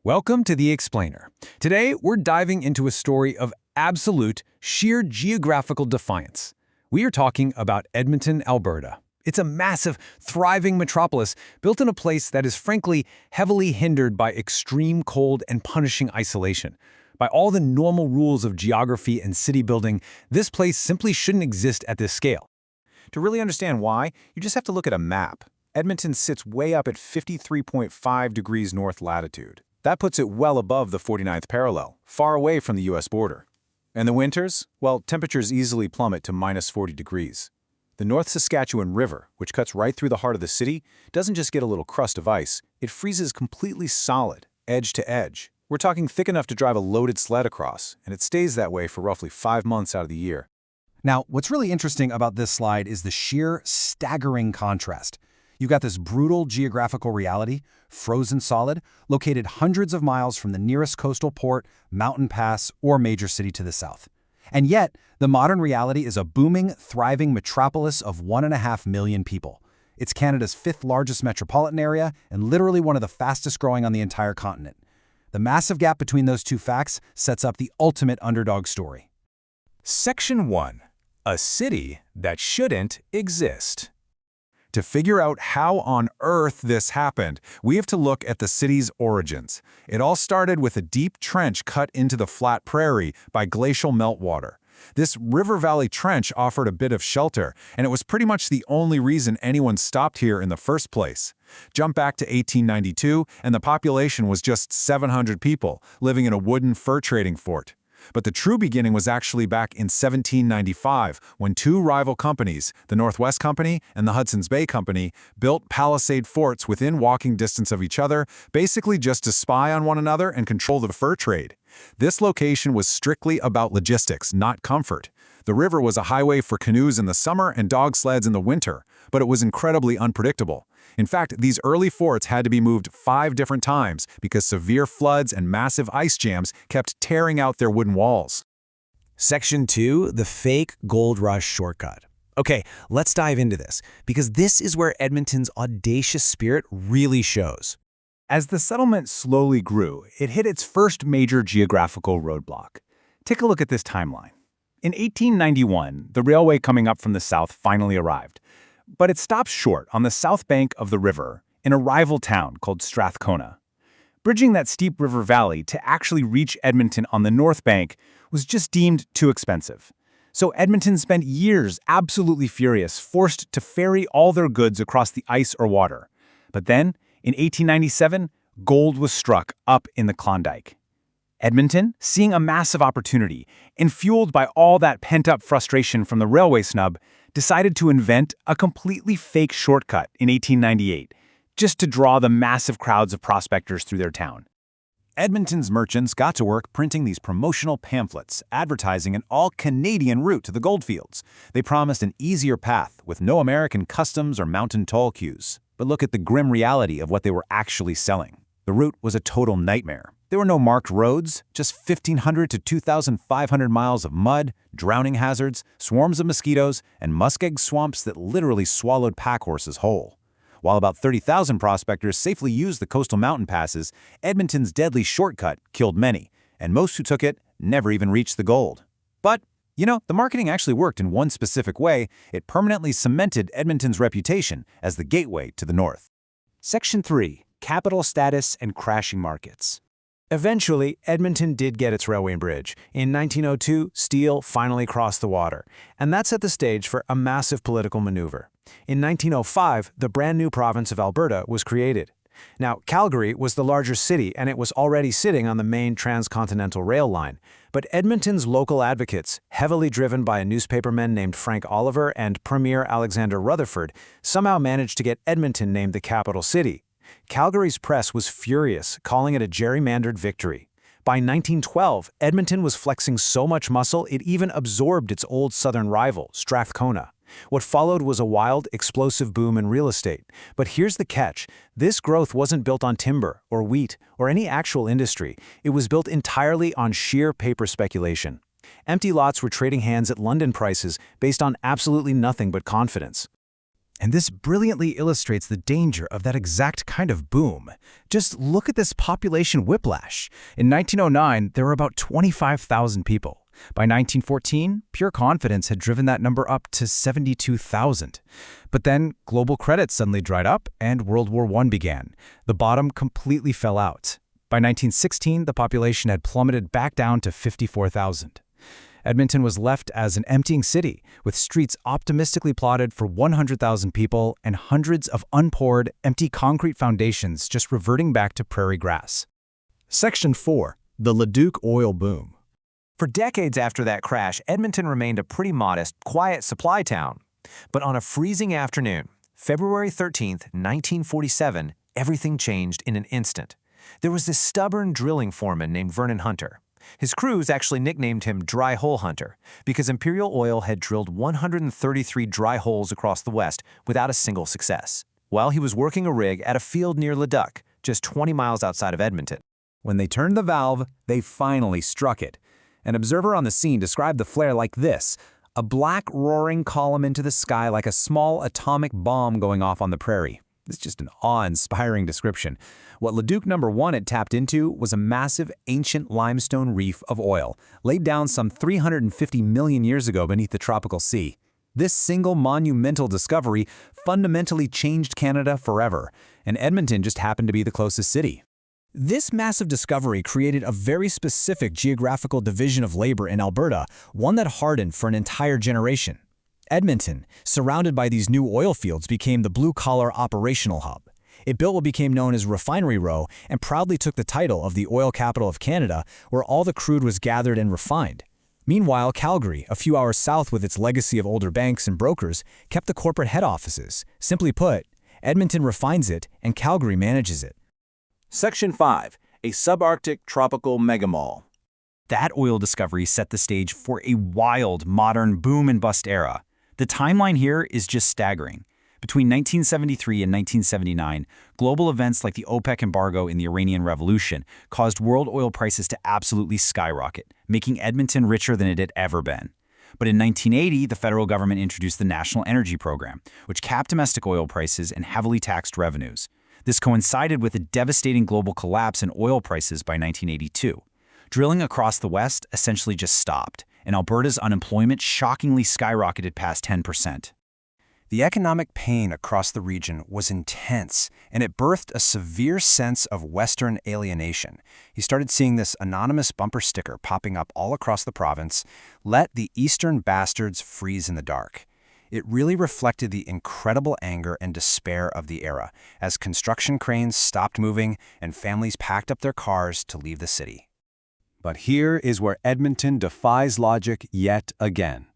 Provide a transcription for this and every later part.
Welcome to The Explainer. Today, we're diving into a story of absolute, sheer geographical defiance. We are talking about Edmonton, Alberta. It's a massive, thriving metropolis built in a place that is frankly heavily hindered by extreme cold and punishing isolation. By all the normal rules of geography and city building, this place simply shouldn't exist at this scale. To really understand why, you just have to look at a map. Edmonton sits way up at 53.5 degrees north latitude. That puts it well above the 49th parallel, far away from the U.S. border. In the winters, well, temperatures easily plummet to minus 40 degrees. The North Saskatchewan River, which cuts right through the heart of the city, doesn't just get a little crust of ice, it freezes completely solid, edge to edge. We're talking thick enough to drive a loaded sled across, and it stays that way for roughly 5 months out of the year. Now, what's really interesting about this slide is the sheer, staggering contrast. You've got this brutal geographical reality, frozen solid, located hundreds of miles from the nearest coastal port, mountain pass, or major city to the south. And yet, the modern reality is a booming, thriving metropolis of 1.5 million people. It's Canada's 5th largest metropolitan area and literally one of the fastest growing on the entire continent. The massive gap between those two facts sets up the ultimate underdog story. Section 1. A city that shouldn't exist. To figure out how on earth this happened, we have to look at the city's origins. It all started with a deep trench cut into the flat prairie by glacial meltwater. This river valley trench offered a bit of shelter, and it was pretty much the only reason anyone stopped here in the first place. Jump back to 1892, and the population was just 700 people, living in a wooden fur trading fort. But the true beginning was actually back in 1795, when two rival companies, the Northwest Company and the Hudson's Bay Company, built palisade forts within walking distance of each other, basically just to spy on one another and control the fur trade. This location was strictly about logistics, not comfort. The river was a highway for canoes in the summer and dog sleds in the winter, but it was incredibly unpredictable. In fact, these early forts had to be moved 5 different times because severe floods and massive ice jams kept tearing out their wooden walls. Section 2, the fake gold rush shortcut. Okay, let's dive into this, because this is where Edmonton's audacious spirit really shows. As the settlement slowly grew, it hit its first major geographical roadblock. Take a look at this timeline. In 1891, the railway coming up from the south finally arrived. But it stopped short on the south bank of the river in a rival town called Strathcona. Bridging that steep river valley to actually reach Edmonton on the north bank was just deemed too expensive. So Edmonton spent years absolutely furious, forced to ferry all their goods across the ice or water. But then, in 1897, gold was struck up in the Klondike. Edmonton, seeing a massive opportunity, and fueled by all that pent-up frustration from the railway snub, decided to invent a completely fake shortcut in 1898, just to draw the massive crowds of prospectors through their town. Edmonton's merchants got to work printing these promotional pamphlets, advertising an all-Canadian route to the goldfields. They promised an easier path with no American customs or mountain toll queues. But look at the grim reality of what they were actually selling. The route was a total nightmare. There were no marked roads, just 1,500 to 2,500 miles of mud, drowning hazards, swarms of mosquitoes, and muskeg swamps that literally swallowed pack horses whole. While about 30,000 prospectors safely used the coastal mountain passes, Edmonton's deadly shortcut killed many, and most who took it never even reached the gold. But, the marketing actually worked in one specific way. It permanently cemented Edmonton's reputation as the gateway to the north. Section 3, capital status and crashing markets. Eventually, Edmonton did get its railway bridge. In 1902, steel finally crossed the water, and that set the stage for a massive political maneuver. In 1905, the brand new province of Alberta was created. Now, Calgary was the larger city, and it was already sitting on the main transcontinental rail line. But Edmonton's local advocates, heavily driven by a newspaperman named Frank Oliver and Premier Alexander Rutherford, somehow managed to get Edmonton named the capital city. Calgary's press was furious, calling it a gerrymandered victory. By 1912, Edmonton was flexing so much muscle it even absorbed its old southern rival, Strathcona. What followed was a wild, explosive boom in real estate. But here's the catch. This growth wasn't built on timber or wheat or any actual industry. It was built entirely on sheer paper speculation. Empty lots were trading hands at London prices based on absolutely nothing but confidence. And this brilliantly illustrates the danger of that exact kind of boom. Just look at this population whiplash. In 1909, there were about 25,000 people. By 1914, pure confidence had driven that number up to 72,000. But then global credit suddenly dried up and World War I began. The bottom completely fell out. By 1916, the population had plummeted back down to 54,000. Edmonton was left as an emptying city, with streets optimistically plotted for 100,000 people and hundreds of unpoured, empty concrete foundations just reverting back to prairie grass. Section 4. The Leduc Oil Boom. For decades after that crash, Edmonton remained a pretty modest, quiet supply town. But on a freezing afternoon, February 13, 1947, everything changed in an instant. There was this stubborn drilling foreman named Vernon Hunter. His crews actually nicknamed him Dry Hole Hunter because Imperial Oil had drilled 133 dry holes across the west without a single success, while he was working a rig at a field near Leduc, just 20 miles outside of Edmonton. When they turned the valve, they finally struck it. An observer on the scene described the flare like this: a black roaring column into the sky like a small atomic bomb going off on the prairie. It's just an awe-inspiring description. What Leduc No. 1 had tapped into was a massive, ancient limestone reef of oil, laid down some 350 million years ago beneath the tropical sea. This single monumental discovery fundamentally changed Canada forever, and Edmonton just happened to be the closest city. This massive discovery created a very specific geographical division of labor in Alberta, one that hardened for an entire generation. Edmonton, surrounded by these new oil fields, became the blue-collar operational hub. It built what became known as Refinery Row and proudly took the title of the oil capital of Canada, where all the crude was gathered and refined. Meanwhile, Calgary, a few hours south with its legacy of older banks and brokers, kept the corporate head offices. Simply put, Edmonton refines it and Calgary manages it. Section 5. A subarctic tropical megamall. That oil discovery set the stage for a wild, modern boom-and-bust era. The timeline here is just staggering. Between 1973 and 1979, global events like the OPEC embargo and the Iranian Revolution caused world oil prices to absolutely skyrocket, making Edmonton richer than it had ever been. But in 1980, the federal government introduced the National Energy Program, which capped domestic oil prices and heavily taxed revenues. This coincided with a devastating global collapse in oil prices by 1982. Drilling across the West essentially just stopped, and Alberta's unemployment shockingly skyrocketed past 10%. The economic pain across the region was intense, and it birthed a severe sense of Western alienation. He started seeing this anonymous bumper sticker popping up all across the province: "Let the Eastern bastards freeze in the dark." It really reflected the incredible anger and despair of the era, as construction cranes stopped moving and families packed up their cars to leave the city. But here is where Edmonton defies logic yet again.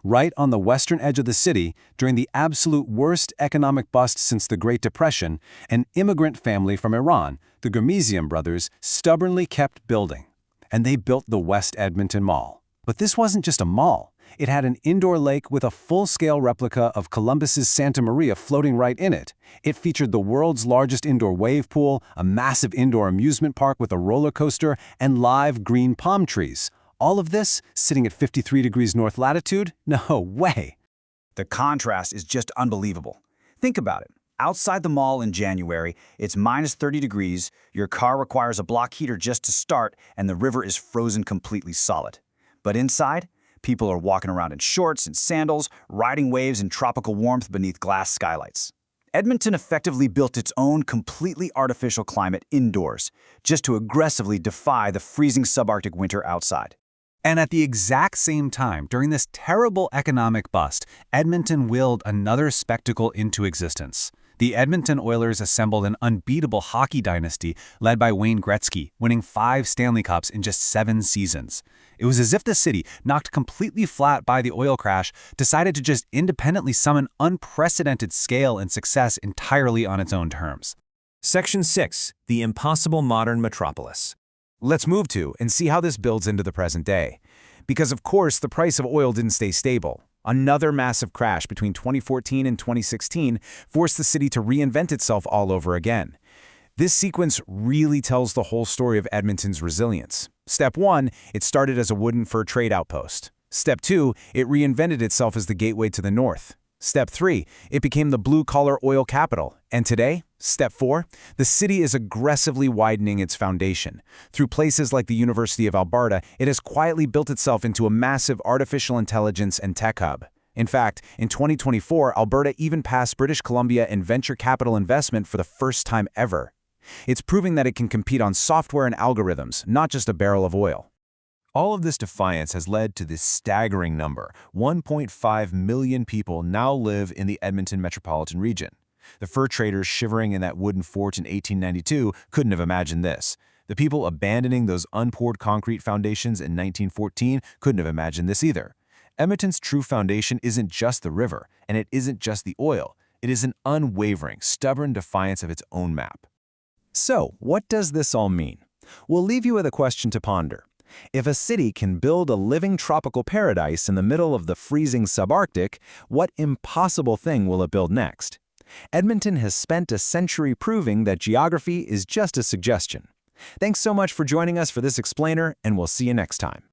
Right on the western edge of the city, during the absolute worst economic bust since the Great Depression, an immigrant family from Iran, the Gurmezian brothers, stubbornly kept building. And they built the West Edmonton Mall. But this wasn't just a mall. It had an indoor lake with a full-scale replica of Columbus's Santa Maria floating right in it. It featured the world's largest indoor wave pool, a massive indoor amusement park with a roller coaster, and live green palm trees. All of this sitting at 53 degrees north latitude? No way! The contrast is just unbelievable. Think about it. Outside the mall in January, it's minus 30 degrees, your car requires a block heater just to start, and the river is frozen completely solid. But inside, people are walking around in shorts and sandals, riding waves in tropical warmth beneath glass skylights. Edmonton effectively built its own completely artificial climate indoors, just to aggressively defy the freezing subarctic winter outside. And at the exact same time, during this terrible economic bust, Edmonton willed another spectacle into existence. The Edmonton Oilers assembled an unbeatable hockey dynasty led by Wayne Gretzky, winning 5 Stanley Cups in just 7 seasons. It was as if the city, knocked completely flat by the oil crash, decided to just independently summon unprecedented scale and success entirely on its own terms. Section 6. The Impossible Modern Metropolis. Let's move to and see how this builds into the present day. Because of course, the price of oil didn't stay stable. Another massive crash between 2014 and 2016 forced the city to reinvent itself all over again. This sequence really tells the whole story of Edmonton's resilience. Step 1, it started as a wooden fur trade outpost. Step 2, it reinvented itself as the gateway to the north. Step 3, it became the blue-collar oil capital. And today, Step 4, the city is aggressively widening its foundation. Through places like the University of Alberta, it has quietly built itself into a massive artificial intelligence and tech hub. In fact, in 2024, Alberta even passed British Columbia in venture capital investment for the first time ever. It's proving that it can compete on software and algorithms, not just a barrel of oil. All of this defiance has led to this staggering number. 1.5 million people now live in the Edmonton metropolitan region. The fur traders shivering in that wooden fort in 1892 couldn't have imagined this. The people abandoning those unpoured concrete foundations in 1914 couldn't have imagined this either. Edmonton's true foundation isn't just the river, and it isn't just the oil. It is an unwavering, stubborn defiance of its own map. So, what does this all mean? We'll leave you with a question to ponder. If a city can build a living tropical paradise in the middle of the freezing subarctic, what impossible thing will it build next? Edmonton has spent a century proving that geography is just a suggestion. Thanks so much for joining us for this explainer, and we'll see you next time.